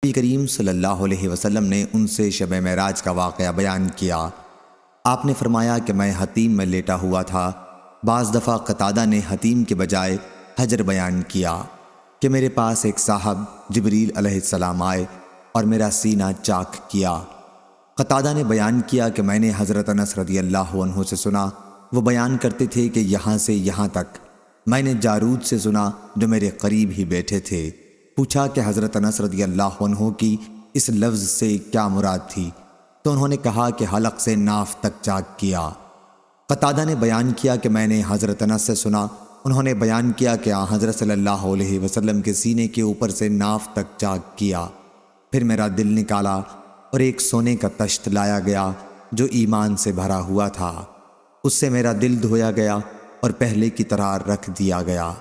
نبی کریم صلی اللہ علیہ وسلم نے ان سے شب معراج کا واقعہ بیان کیا۔ آپ نے فرمایا کہ میں حتیم میں لیٹا ہوا تھا۔ بعض دفعہ قتادہ نے حتیم کے بجائے حجر بیان کیا کہ میرے پاس ایک صاحب جبریل علیہ السلام آئے اور میرا سینہ چاک کیا۔ قتادہ نے بیان کیا کہ میں نے حضرت انس رضی اللہ عنہ سے سنا، وہ بیان کرتے تھے کہ یہاں سے یہاں تک۔ میں نے جارود سے سنا جو میرے قریب ہی بیٹھے تھے۔ پوچھا کہ حضرت انس رضی اللہ عنہ کی اس لفظ سے کیا مراد تھی، تو انہوں نے کہا کہ حلق سے ناف تک چاک کیا۔ قتادہ نے بیان کیا کہ میں نے حضرت انس سے سنا، انہوں نے بیان کیا کہ حضرت صلی اللہ علیہ وسلم کے سینے کے اوپر سے ناف تک چاک کیا۔ پھر میرا دل نکالا اور ایک سونے کا تشت لایا گیا جو ایمان سے بھرا ہوا تھا، اس سے میرا دل دھویا گیا اور پہلے کی طرح رکھ دیا گیا۔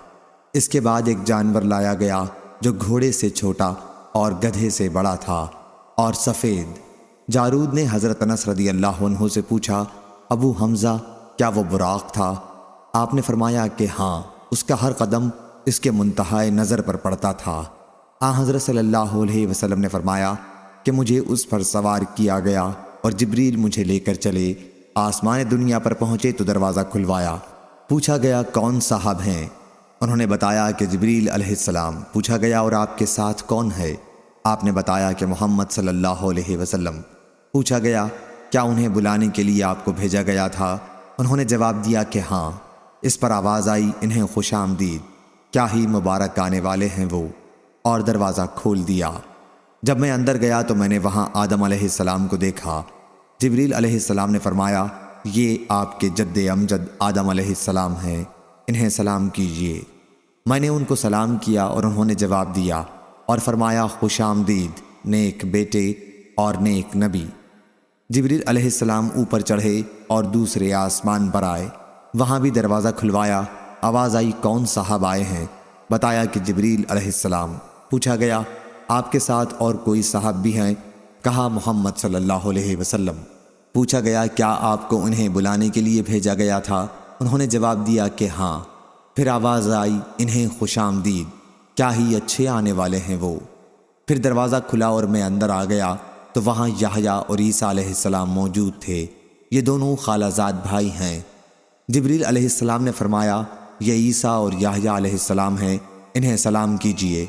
اس کے بعد ایک جانور لایا گیا جو گھوڑے سے چھوٹا اور گدھے سے بڑا تھا اور سفید۔ جارود نے حضرت انس رضی اللہ عنہ سے پوچھا، ابو حمزہ کیا وہ براق تھا؟ آپ نے فرمایا کہ ہاں، اس کا ہر قدم اس کے منتہائے نظر پر پڑتا تھا۔ حضرت صلی اللہ علیہ وسلم نے فرمایا کہ مجھے اس پر سوار کیا گیا اور جبریل مجھے لے کر چلے۔ آسمان دنیا پر پہنچے تو دروازہ کھلوایا۔ پوچھا گیا کون صاحب ہیں؟ انہوں نے بتایا کہ جبریل علیہ السلام۔ پوچھا گیا اور آپ کے ساتھ کون ہے؟ آپ نے بتایا کہ محمد صلی اللہ علیہ وسلم۔ پوچھا گیا کیا انہیں بلانے کے لیے آپ کو بھیجا گیا تھا؟ انہوں نے جواب دیا کہ ہاں۔ اس پر آواز آئی، انہیں خوش آمدید، کیا ہی مبارک آنے والے ہیں وہ، اور دروازہ کھول دیا۔ جب میں اندر گیا تو میں نے وہاں آدم علیہ السلام کو دیکھا۔ جبریل علیہ السلام نے فرمایا، یہ آپ کے جد امجد آدم علیہ السلام ہیں، انہیں سلام کیجیے۔ میں نے ان کو سلام کیا اور انہوں نے جواب دیا اور فرمایا، خوش آمدید نیک بیٹے اور نیک نبی۔ جبریل علیہ السلام اوپر چڑھے اور دوسرے آسمان پر آئے، وہاں بھی دروازہ کھلوایا۔ آواز آئی، کون صاحب آئے ہیں؟ بتایا کہ جبریل علیہ السلام۔ پوچھا گیا آپ کے ساتھ اور کوئی صاحب بھی ہیں؟ کہا محمد صلی اللہ علیہ وسلم۔ پوچھا گیا کیا آپ کو انہیں بلانے کے لیے بھیجا گیا تھا؟ انہوں نے جواب دیا کہ ہاں۔ پھر آواز آئی، انہیں خوش آمدید، کیا ہی اچھے آنے والے ہیں وہ۔ پھر دروازہ کھلا اور میں اندر آ گیا تو وہاں یحییٰ اور عیسیٰ علیہ السلام موجود تھے، یہ دونوں خالہ زاد بھائی ہیں۔ جبریل علیہ السلام نے فرمایا، یہ عیسیٰ اور یحییٰ علیہ السلام ہیں، انہیں سلام کیجیے۔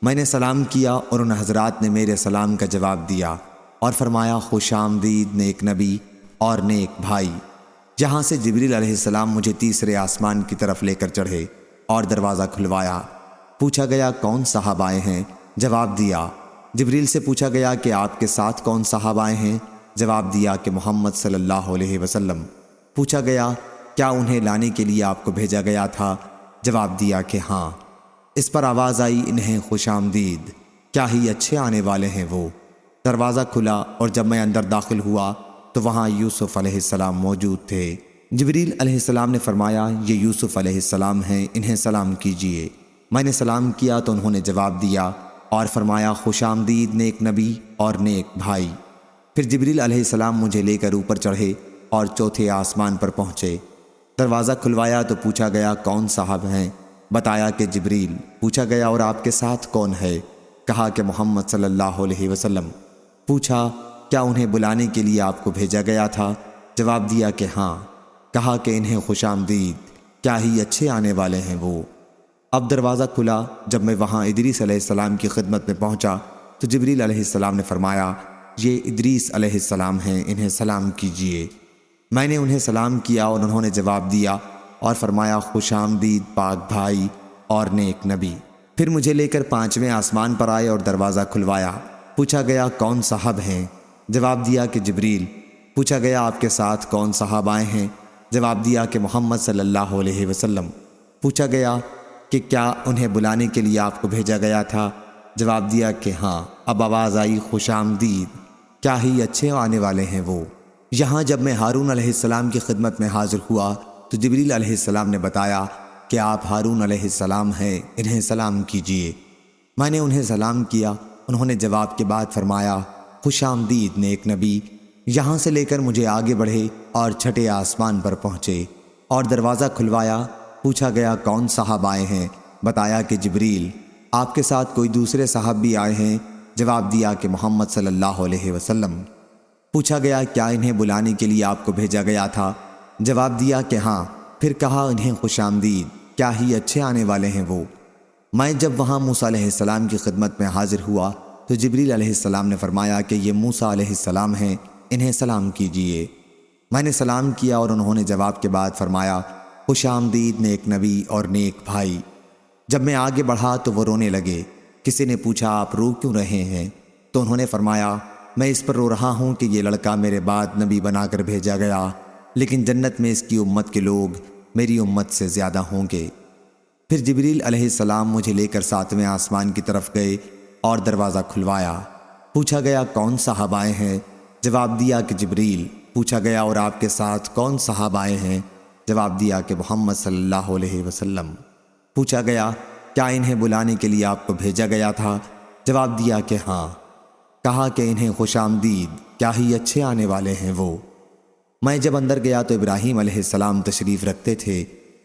میں نے سلام کیا اور ان حضرات نے میرے سلام کا جواب دیا اور فرمایا، خوش آمدید نیک نبی اور نیک بھائی۔ جہاں سے جبریل علیہ السلام مجھے تیسرے آسمان کی طرف لے کر چڑھے اور دروازہ کھلوایا۔ پوچھا گیا کون صاحب آئے ہیں؟ جواب دیا۔ جبریل سے پوچھا گیا کہ آپ کے ساتھ کون صاحب آئے ہیں؟ جواب دیا کہ محمد صلی اللہ علیہ وسلم۔ پوچھا گیا کیا انہیں لانے کے لیے آپ کو بھیجا گیا تھا؟ جواب دیا کہ ہاں۔ اس پر آواز آئی، انہیں خوش آمدید، کیا ہی اچھے آنے والے ہیں وہ۔ دروازہ کھلا اور جب میں اندر داخل ہوا تو وہاں یوسف علیہ السلام موجود تھے۔ جبریل علیہ السلام نے فرمایا، یہ یوسف علیہ السلام ہیں، انہیں سلام کیجیے۔ میں نے سلام کیا تو انہوں نے جواب دیا اور فرمایا، خوش آمدید نیک نبی اور نیک بھائی۔ پھر جبریل علیہ السلام مجھے لے کر اوپر چڑھے اور چوتھے آسمان پر پہنچے۔ دروازہ کھلوایا تو پوچھا گیا کون صاحب ہیں؟ بتایا کہ جبریل۔ پوچھا گیا اور آپ کے ساتھ کون ہے؟ کہا کہ محمد صلی اللہ علیہ وسلم۔ پوچھا کیا انہیں بلانے کے لیے آپ کو بھیجا گیا تھا؟ جواب دیا کہ ہاں۔ کہا کہ انہیں خوش آمدید، کیا ہی اچھے آنے والے ہیں وہ۔ اب دروازہ کھلا، جب میں وہاں ادریس علیہ السلام کی خدمت میں پہنچا تو جبریل علیہ السلام نے فرمایا، یہ ادریس علیہ السلام ہیں، انہیں سلام کیجیے۔ میں نے انہیں سلام کیا اور انہوں نے جواب دیا اور فرمایا، خوش آمدید پاک بھائی اور نیک نبی۔ پھر مجھے لے کر پانچویں آسمان پر آئے اور دروازہ کھلوایا۔ پوچھا گیا کون صاحب ہیں؟ جواب دیا کہ جبریل۔ پوچھا گیا آپ کے ساتھ کون صاحب آئے ہیں؟ جواب دیا کہ محمد صلی اللہ علیہ وسلم۔ پوچھا گیا کہ کیا انہیں بلانے کے لیے آپ کو بھیجا گیا تھا؟ جواب دیا کہ ہاں۔ اب آواز آئی، خوش آمدید، کیا ہی اچھے آنے والے ہیں وہ۔ یہاں جب میں ہارون علیہ السلام کی خدمت میں حاضر ہوا تو جبریل علیہ السلام نے بتایا کہ آپ ہارون علیہ السلام ہیں، انہیں سلام کیجیے۔ میں نے انہیں سلام کیا، انہوں نے جواب کے بعد فرمایا، خوش آمدید نیک نبی۔ یہاں سے لے کر مجھے آگے بڑھے اور چھٹے آسمان پر پہنچے اور دروازہ کھلوایا۔ پوچھا گیا کون صاحب آئے ہیں؟ بتایا کہ جبریل۔ آپ کے ساتھ کوئی دوسرے صاحب بھی آئے ہیں؟ جواب دیا کہ محمد صلی اللہ علیہ وسلم۔ پوچھا گیا کیا انہیں بلانے کے لیے آپ کو بھیجا گیا تھا؟ جواب دیا کہ ہاں۔ پھر کہا انہیں خوش آمدید، کیا ہی اچھے آنے والے ہیں وہ۔ میں جب وہاں موسیٰ علیہ السلام کی خدمت میں حاضر ہوا تو جبریل علیہ السلام نے فرمایا کہ یہ موسیٰ علیہ السلام ہیں، انہیں سلام کیجئے۔ میں نے سلام کیا اور انہوں نے جواب کے بعد فرمایا خوش آمدید نیک نبی اور نیک بھائی۔ جب میں آگے بڑھا تو وہ رونے لگے۔ کسی نے پوچھا آپ رو کیوں رہے ہیں؟ تو انہوں نے فرمایا میں اس پر رو رہا ہوں کہ یہ لڑکا میرے بعد نبی بنا کر بھیجا گیا، لیکن جنت میں اس کی امت کے لوگ میری امت سے زیادہ ہوں گے۔ پھر جبریل علیہ السلام مجھے لے کر 7ویں آسمان کی طرف گئے اور دروازہ کھلوایا۔ پوچھا گیا کون صاحب آئے ہیں؟ جواب دیا کہ جبریل۔ پوچھا گیا اور آپ کے ساتھ کون صاحب آئے ہیں؟ جواب دیا کہ محمد صلی اللہ علیہ وسلم۔ پوچھا گیا کیا انہیں بلانے کے لیے آپ کو بھیجا گیا تھا؟ جواب دیا کہ ہاں۔ کہا کہ انہیں خوش آمدید، کیا ہی اچھے آنے والے ہیں وہ۔ میں جب اندر گیا تو ابراہیم علیہ السلام تشریف رکھتے تھے۔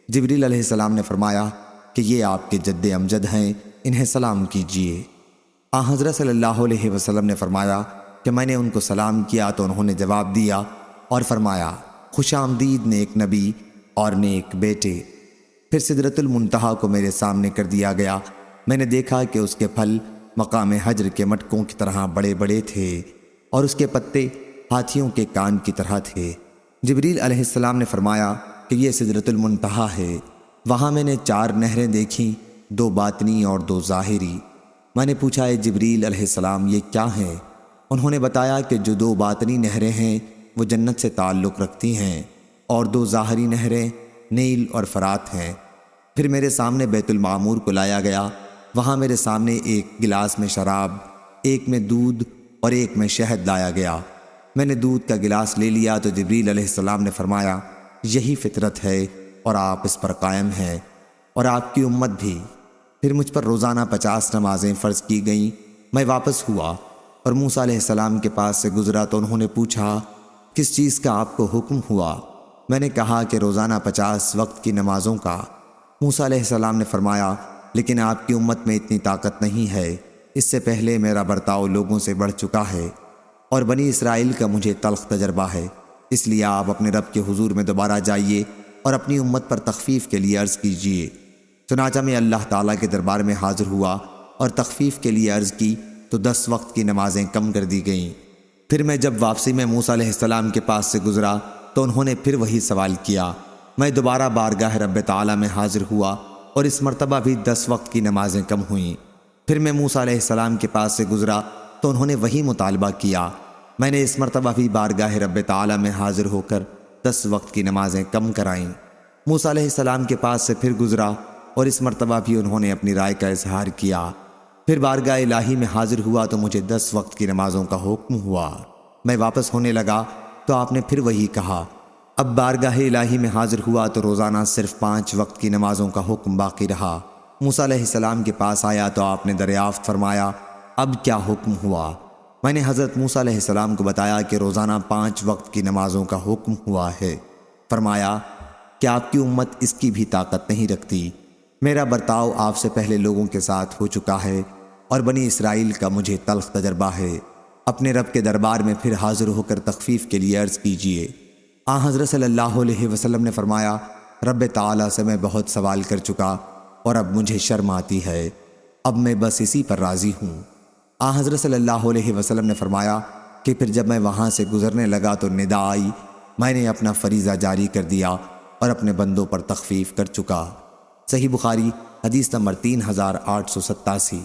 جبریل علیہ السلام نے فرمایا کہ یہ آپ کے جد امجد ہیں، انہیں سلام کیجئے۔ حضرت صلی اللہ علیہ وسلم نے فرمایا کہ میں نے ان کو سلام کیا تو انہوں نے جواب دیا اور فرمایا خوش آمدید نیک نبی اور نیک بیٹے۔ پھر سدرۃ المنتہا کو میرے سامنے کر دیا گیا۔ میں نے دیکھا کہ اس کے پھل مقام حجر کے مٹکوں کی طرح بڑے بڑے تھے اور اس کے پتے ہاتھیوں کے کان کی طرح تھے۔ جبریل علیہ السلام نے فرمایا کہ یہ سدرۃ المنتہا ہے۔ وہاں میں نے 4 نہریں دیکھیں، 2 باطنی اور 2 ظاہری۔ میں نے پوچھا اے جبریل علیہ السلام یہ کیا ہیں؟ انہوں نے بتایا کہ جو 2 باطنی نہریں ہیں وہ جنت سے تعلق رکھتی ہیں اور 2 ظاہری نہریں نیل اور فرات ہیں۔ پھر میرے سامنے بیت المعمور کو لایا گیا۔ وہاں میرے سامنے ایک گلاس میں شراب، ایک میں دودھ اور ایک میں شہد لایا گیا۔ میں نے دودھ کا گلاس لے لیا تو جبریل علیہ السلام نے فرمایا یہی فطرت ہے اور آپ اس پر قائم ہیں اور آپ کی امت بھی۔ پھر مجھ پر روزانہ 50 نمازیں فرض کی گئیں۔ میں واپس ہوا اور موسیٰ علیہ السلام کے پاس سے گزرا تو انہوں نے پوچھا کس چیز کا آپ کو حکم ہوا؟ میں نے کہا کہ روزانہ 50 وقت کی نمازوں کا۔ موسیٰ علیہ السلام نے فرمایا لیکن آپ کی امت میں اتنی طاقت نہیں ہے، اس سے پہلے میرا برتاؤ لوگوں سے بڑھ چکا ہے اور بنی اسرائیل کا مجھے تلخ تجربہ ہے، اس لیے آپ اپنے رب کے حضور میں دوبارہ جائیے اور اپنی امت پر تخفیف کے لیے عرض کیجیے۔ چنانچہ میں اللہ تعالیٰ کے دربار میں حاضر ہوا اور تخفیف کے لیے عرض کی تو 10 وقت کی نمازیں کم کر دی گئیں۔ پھر میں جب واپسی میں موسیٰ علیہ السلام کے پاس سے گزرا تو انہوں نے پھر وہی سوال کیا۔ میں دوبارہ بارگاہ رب تعالیٰ میں حاضر ہوا اور اس مرتبہ بھی 10 وقت کی نمازیں کم ہوئیں۔ پھر میں موسیٰ علیہ السلام کے پاس سے گزرا تو انہوں نے وہی مطالبہ کیا۔ میں نے اس مرتبہ بھی بارگاہ رب تعالیٰ میں حاضر ہو کر 10 وقت کی نمازیں کم کرائیں۔ موسیٰ علیہ السلام کے پاس سے پھر گزرا اور اس مرتبہ بھی انہوں نے اپنی رائے کا اظہار کیا۔ پھر بارگاہ الہی میں حاضر ہوا تو مجھے 10 وقت کی نمازوں کا حکم ہوا۔ میں واپس ہونے لگا تو آپ نے پھر وہی کہا۔ اب بارگاہ الہی میں حاضر ہوا تو روزانہ صرف 5 وقت کی نمازوں کا حکم باقی رہا۔ موسیٰ علیہ السلام کے پاس آیا تو آپ نے دریافت فرمایا اب کیا حکم ہوا؟ میں نے حضرت موسیٰ علیہ السلام کو بتایا کہ روزانہ 5 وقت کی نمازوں کا حکم ہوا ہے۔ فرمایا کہ آپ کی امت اس کی بھی طاقت نہیں رکھتی۔ میرا برتاؤ آپ سے پہلے لوگوں کے ساتھ ہو چکا ہے اور بنی اسرائیل کا مجھے تلخ تجربہ ہے۔ اپنے رب کے دربار میں پھر حاضر ہو کر تخفیف کے لیے عرض کیجیے۔ حضرت صلی اللہ علیہ وسلم نے فرمایا رب تعالیٰ سے میں بہت سوال کر چکا اور اب مجھے شرم آتی ہے، اب میں بس اسی پر راضی ہوں۔ حضرت صلی اللہ علیہ وسلم نے فرمایا کہ پھر جب میں وہاں سے گزرنے لگا تو ندا آئی، میں نے اپنا فریضہ جاری کر دیا اور اپنے بندوں پر تخفیف کر چکا۔ صحیح بخاری حدیث نمبر 3887۔